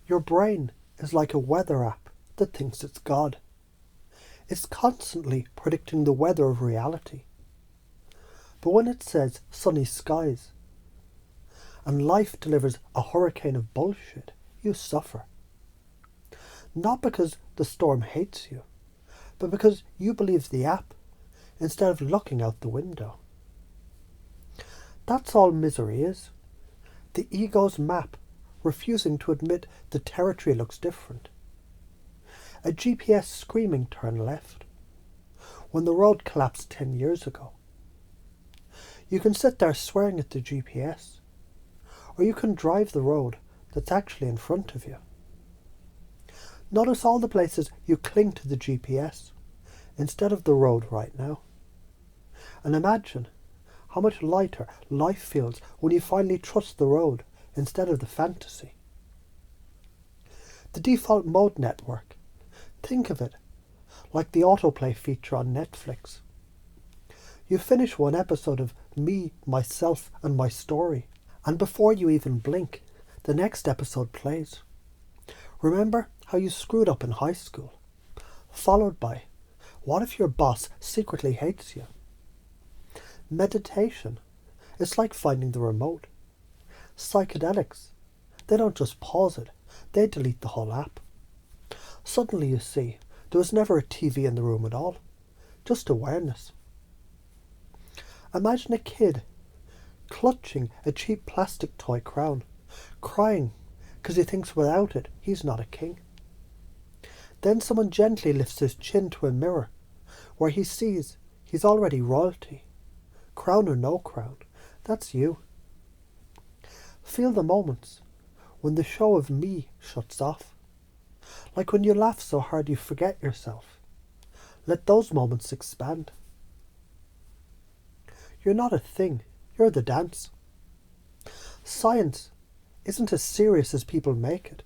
Your brain is like a weather app that thinks it's God. It's constantly predicting the weather of reality. But when it says sunny skies and life delivers a hurricane of bullshit, you suffer. Not because the storm hates you, but because you believe the app instead of looking out the window. That's all misery is. The ego's map refusing to admit the territory looks different. A GPS screaming turn left when the road collapsed 10 years ago. You can sit there swearing at the GPS, or you can drive the road that's actually in front of you. Notice all the places you cling to the GPS instead of the road right now. And imagine how much lighter life feels when you finally trust the road instead of the fantasy. The default mode network. Think of it like the autoplay feature on Netflix. You finish one episode of Me, Myself and My Story, and before you even blink, the next episode plays. Remember how you screwed up in high school? Followed by, what if your boss secretly hates you? Meditation is like finding the remote. Psychedelics, they don't just pause it, they delete the whole app. Suddenly you see, there was never a TV in the room at all, just awareness. Imagine a kid clutching a cheap plastic toy crown, crying because he thinks without it he's not a king. Then someone gently lifts his chin to a mirror where he sees he's already royalty. Crown or no crown, that's you. Feel the moments when the show of me shuts off. Like when you laugh so hard you forget yourself. Let those moments expand. You're not a thing, you're the dance. Science isn't as serious as people make it.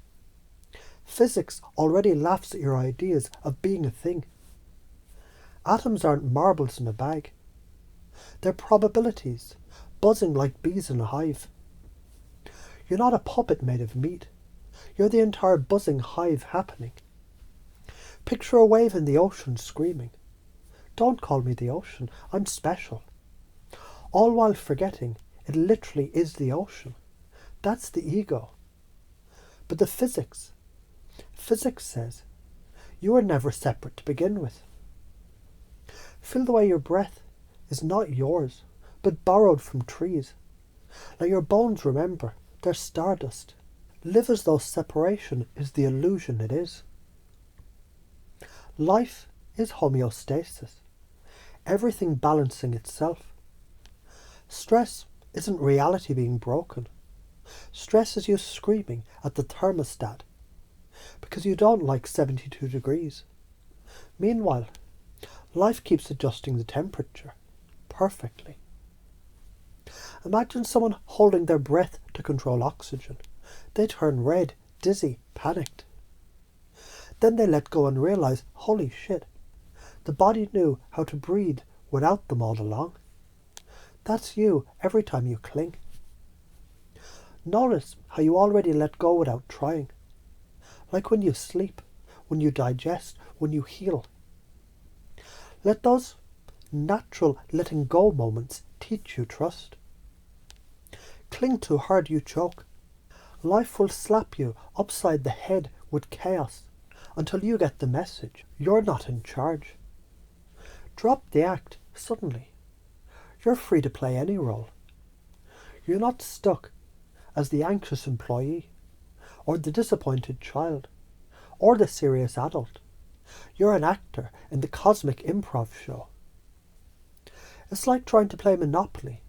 Physics already laughs at your ideas of being a thing. Atoms aren't marbles in a bag. They're probabilities, buzzing like bees in a hive. You're not a puppet made of meat. You're the entire buzzing hive happening. Picture a wave in the ocean screaming, "Don't call me the ocean, I'm special." All while forgetting it literally is the ocean. That's the ego. But the physics says you are never separate to begin with. Feel the way your breath is not yours, but borrowed from trees. Let your bones remember, they're stardust. Live as though separation is the illusion it is. Life is homeostasis, everything balancing itself. Stress isn't reality being broken. Stress is you screaming at the thermostat because you don't like 72 degrees. Meanwhile, life keeps adjusting the temperature perfectly. Imagine someone holding their breath to control oxygen. They turn red, dizzy, panicked. Then they let go and realize, holy shit, the body knew how to breathe without them all along. That's you every time you cling. Notice how you already let go without trying. Like when you sleep, when you digest, when you heal. Let those natural letting go moments teach you trust. Cling too hard, you choke. Life will slap you upside the head with chaos until you get the message. You're not in charge. Drop the act suddenly. You're free to play any role. You're not stuck as the anxious employee, or the disappointed child, or the serious adult. You're an actor in the cosmic improv show. It's like trying to play Monopoly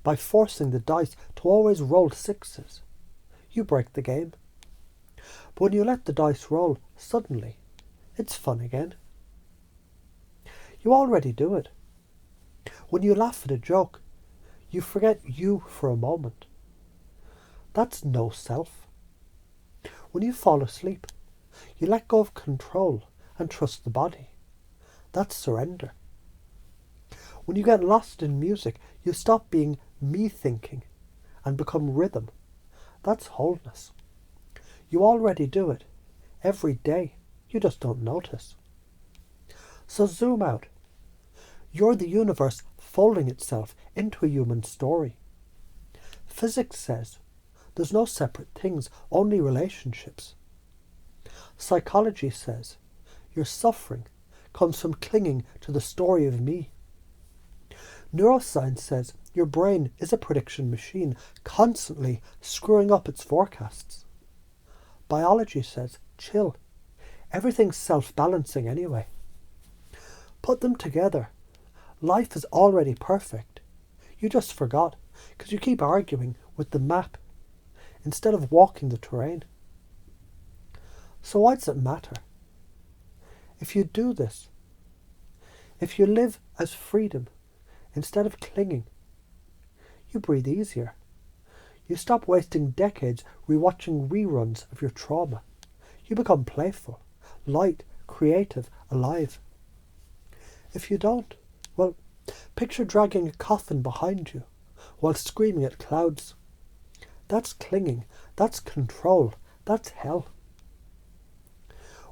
by forcing the dice to always roll sixes. You break the game. But when you let the dice roll, suddenly, it's fun again. You already do it. When you laugh at a joke, you forget you for a moment. That's no self. When you fall asleep, you let go of control and trust the body. That's surrender. When you get lost in music, you stop being me thinking and become rhythm. That's wholeness. You already do it. Every day. You just don't notice. So zoom out. You're the universe folding itself into a human story. Physics says there's no separate things, only relationships. Psychology says your suffering comes from clinging to the story of me. Neuroscience says your brain is a prediction machine, constantly screwing up its forecasts. Biology says, chill. Everything's self-balancing anyway. Put them together. Life is already perfect. You just forgot, because you keep arguing with the map instead of walking the terrain. So why does it matter? If you do this, if you live as freedom instead of clinging, you breathe easier. You stop wasting decades rewatching reruns of your trauma. You become playful, light, creative, alive. If you don't, well, picture dragging a coffin behind you while screaming at clouds. That's clinging, that's control, that's hell.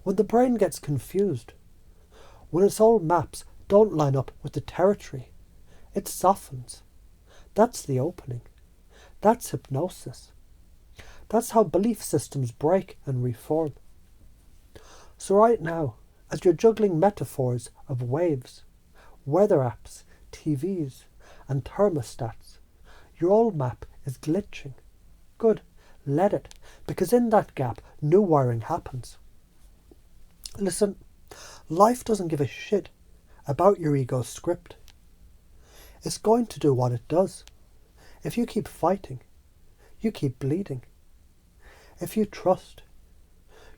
When the brain gets confused, when its old maps don't line up with the territory, it softens. That's the opening. That's hypnosis. That's how belief systems break and reform. So right now, as you're juggling metaphors of waves, weather apps, TVs, and thermostats, your old map is glitching. Good, let it, because in that gap, new wiring happens. Listen, life doesn't give a shit about your ego's script. It's going to do what it does. If you keep fighting, you keep bleeding. If you trust,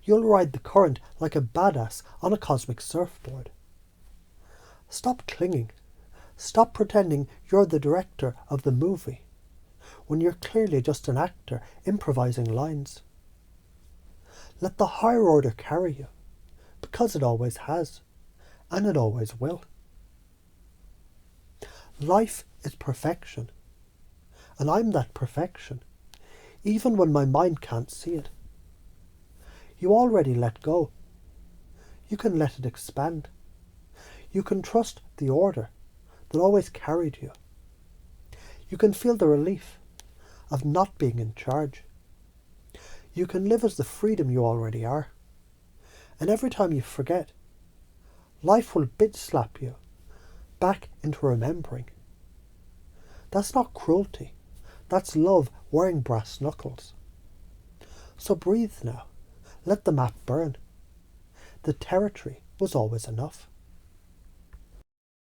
you'll ride the current like a badass on a cosmic surfboard. Stop clinging. Stop pretending you're the director of the movie when you're clearly just an actor improvising lines. Let the higher order carry you, because it always has, and it always will. Life is perfection, and I'm that perfection, even when my mind can't see it. You already let go. You can let it expand. You can trust the order that always carried you. You can feel the relief of not being in charge. You can live as the freedom you already are. And every time you forget, life will bitch slap you back into remembering. That's not cruelty. That's love wearing brass knuckles. So breathe now. Let the map burn. The territory was always enough.